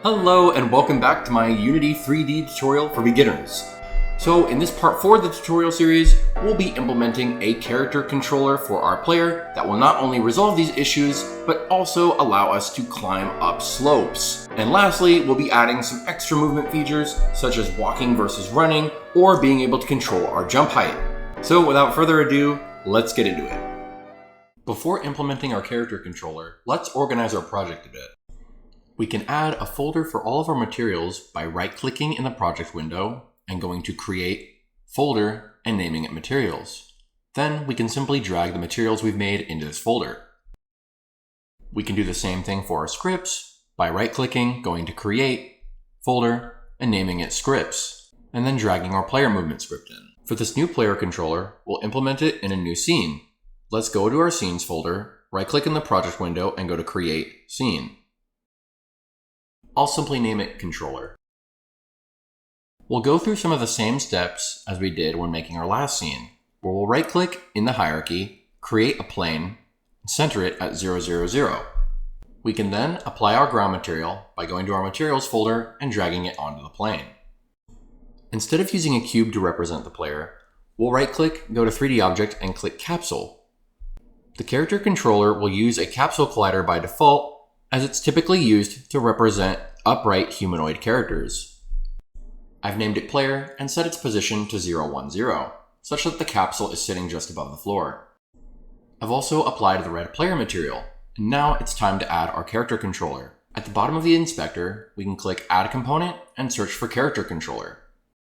Hello and welcome back to my Unity 3D tutorial for beginners. So in this part 4 of the tutorial series, we'll be implementing a character controller for our player that will not only resolve these issues, but also allow us to climb up slopes. And lastly, we'll be adding some extra movement features such as walking versus running, or being able to control our jump height. So without further ado, let's get into it. Before implementing our character controller, let's organize our project a bit. We can add a folder for all of our materials by right-clicking in the project window and going to Create, Folder, and naming it Materials. Then we can simply drag the materials we've made into this folder. We can do the same thing for our scripts by right-clicking, going to Create, Folder, and naming it Scripts, and then dragging our player movement script in. For this new player controller, we'll implement it in a new scene. Let's go to our Scenes folder, right-click in the project window, and go to Create, Scene. I'll simply name it Controller. We'll go through some of the same steps as we did when making our last scene, where we'll right-click in the hierarchy, create a plane, and center it at 0, 0, 0. We can then apply our ground material by going to our Materials folder and dragging it onto the plane. Instead of using a cube to represent the player, we'll right-click, go to 3D Object, and click Capsule. The character controller will use a capsule collider by default, as it's typically used to represent upright humanoid characters. I've named it Player and set its position to 0, 1, 0, such that the capsule is sitting just above the floor. I've also applied the red player material, and now it's time to add our character controller. At the bottom of the inspector, we can click Add Component and search for Character Controller,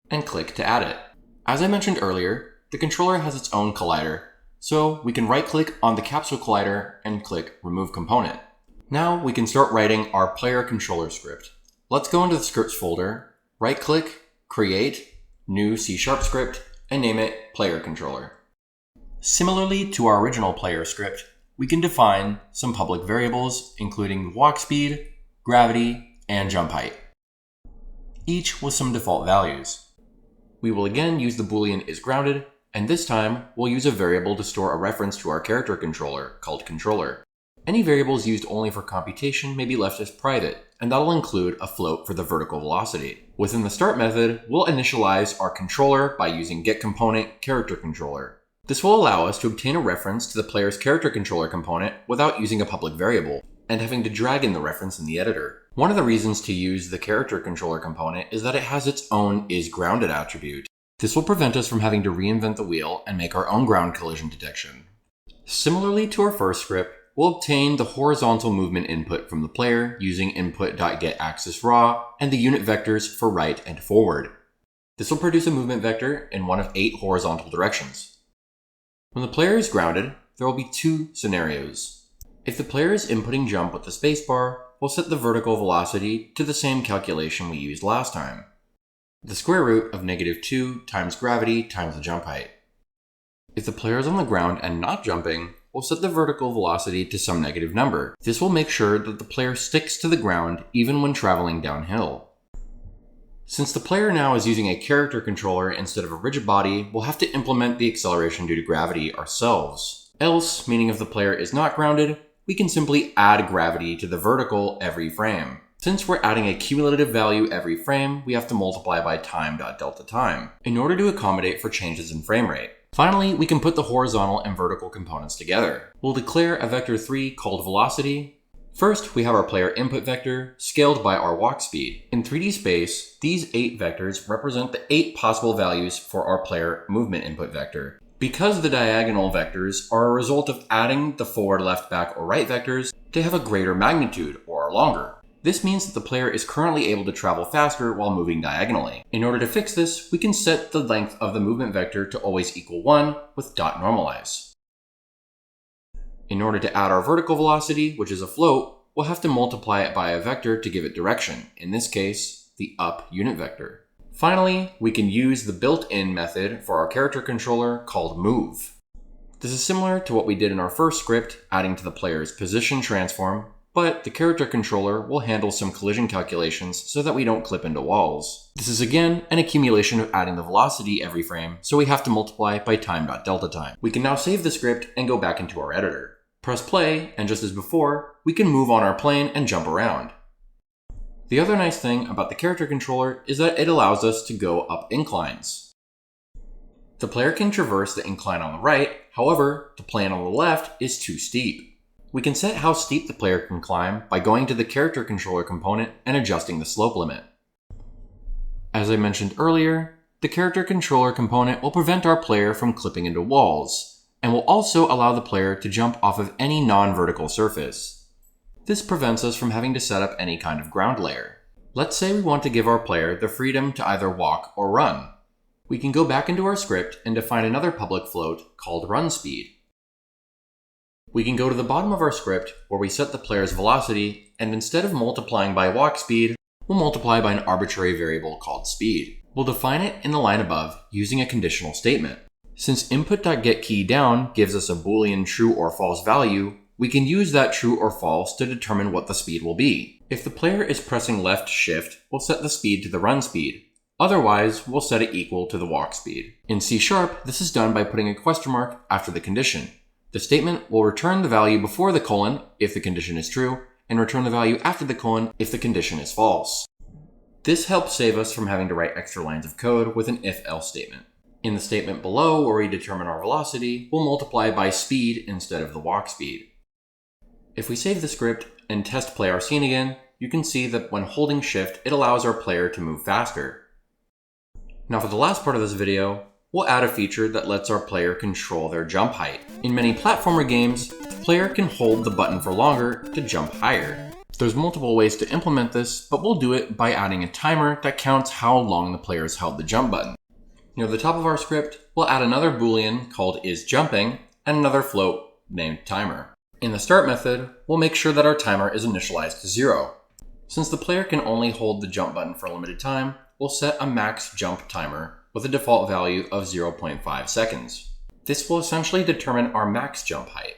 and click to add it. As I mentioned earlier, the controller has its own collider, so we can right-click on the capsule collider and click Remove Component. Now we can start writing our player controller script. Let's go into the scripts folder, right-click, create, new C# script, and name it player controller. Similarly to our original player script, we can define some public variables, including walk speed, gravity, and jump height, each with some default values. We will again use the boolean isGrounded, and this time we'll use a variable to store a reference to our character controller called controller. Any variables used only for computation may be left as private, and that'll include a float for the vertical velocity. Within the start method, we'll initialize our controller by using getComponent character controller. This will allow us to obtain a reference to the player's character controller component without using a public variable, and having to drag in the reference in the editor. One of the reasons to use the character controller component is that it has its own isGrounded attribute. This will prevent us from having to reinvent the wheel and make our own ground collision detection. Similarly to our first script, we'll obtain the horizontal movement input from the player using input.getAxisRaw and the unit vectors for right and forward. This will produce a movement vector in one of 8 horizontal directions. When the player is grounded, there will be 2 scenarios. If the player is inputting jump with the spacebar, we'll set the vertical velocity to the same calculation we used last time, the square root of -2 times gravity times the jump height. If the player is on the ground and not jumping, we'll set the vertical velocity to some negative number. This will make sure that the player sticks to the ground even when traveling downhill. Since the player now is using a character controller instead of a rigid body, we'll have to implement the acceleration due to gravity ourselves. Else, meaning if the player is not grounded, we can simply add gravity to the vertical every frame. Since we're adding a cumulative value every frame, we have to multiply by time.delta in order to accommodate for changes in frame rate. Finally, we can put the horizontal and vertical components together. We'll declare a vector 3 called velocity. First, we have our player input vector, scaled by our walk speed. In 3D space, these 8 vectors represent the 8 possible values for our player movement input vector. Because the diagonal vectors are a result of adding the forward, left, back, or right vectors, they have a greater magnitude, or are longer. This means that the player is currently able to travel faster while moving diagonally. In order to fix this, we can set the length of the movement vector to always equal 1 with .normalize. In order to add our vertical velocity, which is a float, we'll have to multiply it by a vector to give it direction, in this case, the up unit vector. Finally, we can use the built-in method for our character controller called move. This is similar to what we did in our first script, adding to the player's position transform, but the character controller will handle some collision calculations so that we don't clip into walls. This is again an accumulation of adding the velocity every frame, so we have to multiply by time.delta. We can now save the script and go back into our editor. Press play, and just as before, we can move on our plane and jump around. The other nice thing about the character controller is that it allows us to go up inclines. The player can traverse the incline on the right, however, the plane on the left is too steep. We can set how steep the player can climb by going to the character controller component and adjusting the slope limit. As I mentioned earlier, the character controller component will prevent our player from clipping into walls, and will also allow the player to jump off of any non-vertical surface. This prevents us from having to set up any kind of ground layer. Let's say we want to give our player the freedom to either walk or run. We can go back into our script and define another public float called run speed. We can go to the bottom of our script where we set the player's velocity, and instead of multiplying by walk speed, we'll multiply by an arbitrary variable called speed. We'll define it in the line above using a conditional statement. Since input.getKeyDown gives us a Boolean true or false value, we can use that true or false to determine what the speed will be. If the player is pressing left shift, we'll set the speed to the run speed. Otherwise, we'll set it equal to the walk speed. In C#, this is done by putting a question mark after the condition. The statement will return the value before the colon if the condition is true, and return the value after the colon if the condition is false. This helps save us from having to write extra lines of code with an if-else statement. In the statement below, where we determine our velocity, we'll multiply by speed instead of the walk speed. If we save the script and test play our scene again, you can see that when holding shift, it allows our player to move faster. Now for the last part of this video, we'll add a feature that lets our player control their jump height. In many platformer games, the player can hold the button for longer to jump higher. There's multiple ways to implement this, but we'll do it by adding a timer that counts how long the player's held the jump button. Near the top of our script, we'll add another Boolean called isJumping and another float named timer. In the start method, we'll make sure that our timer is initialized to 0. Since the player can only hold the jump button for a limited time, we'll set a max jump timer with a default value of 0.5 seconds. This will essentially determine our max jump height.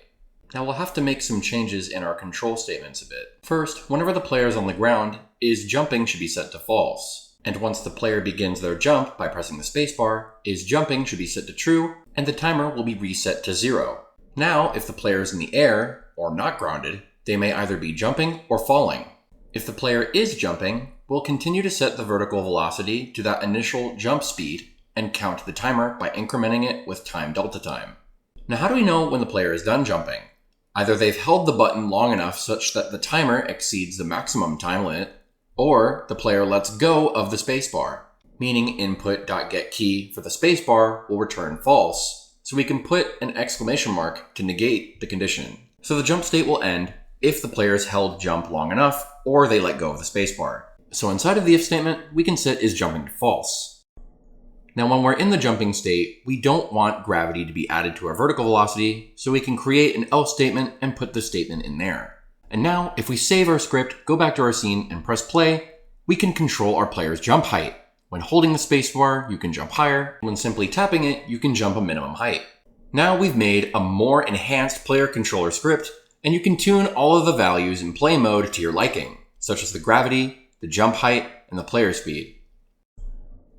Now we'll have to make some changes in our control statements a bit. First, whenever the player is on the ground, isJumping should be set to false. And once the player begins their jump by pressing the spacebar, isJumping should be set to true, and the timer will be reset to 0. Now, if the player is in the air, or not grounded, they may either be jumping or falling. If the player is jumping, we'll continue to set the vertical velocity to that initial jump speed and count the timer by incrementing it with time delta time. Now how do we know when the player is done jumping? Either they've held the button long enough such that the timer exceeds the maximum time limit, or the player lets go of the spacebar, meaning input.getKey for the spacebar will return false. So we can put an exclamation mark to negate the condition. So the jump state will end if the players held jump long enough or they let go of the spacebar. So inside of the if statement, we can set isJumping to false. Now when we're in the jumping state, we don't want gravity to be added to our vertical velocity, so we can create an else statement and put the statement in there. And now if we save our script, go back to our scene and press play, we can control our player's jump height. When holding the spacebar, you can jump higher. When simply tapping it, you can jump a minimum height. Now we've made a more enhanced player controller script, and you can tune all of the values in play mode to your liking, such as the gravity, the jump height, and the player speed.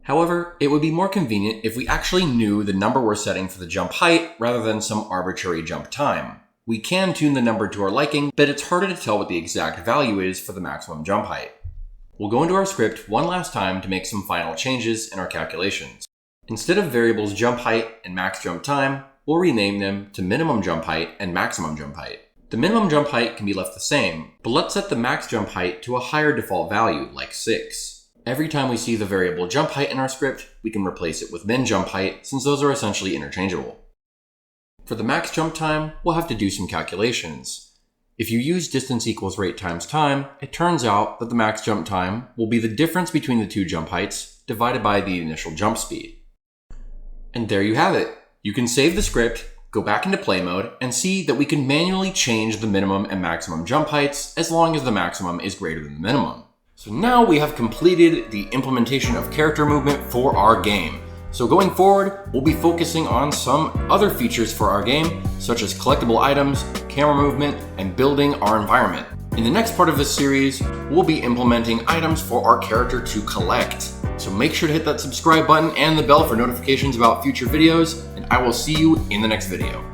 However, it would be more convenient if we actually knew the number we're setting for the jump height rather than some arbitrary jump time. We can tune the number to our liking, but it's harder to tell what the exact value is for the maximum jump height. We'll go into our script one last time to make some final changes in our calculations. Instead of variables jump height and max jump time, we'll rename them to minimum jump height and maximum jump height. The minimum jump height can be left the same, but let's set the max jump height to a higher default value, like 6. Every time we see the variable jump height in our script, we can replace it with min jump height, since those are essentially interchangeable. For the max jump time, we'll have to do some calculations. If you use distance equals rate times time, it turns out that the max jump time will be the difference between the two jump heights divided by the initial jump speed. And there you have it. You can save the script, go back into play mode, and see that we can manually change the minimum and maximum jump heights as long as the maximum is greater than the minimum. So now we have completed the implementation of character movement for our game. So going forward, we'll be focusing on some other features for our game, such as collectible items, camera movement, and building our environment. In the next part of this series, we'll be implementing items for our character to collect. So make sure to hit that subscribe button and the bell for notifications about future videos, and I will see you in the next video.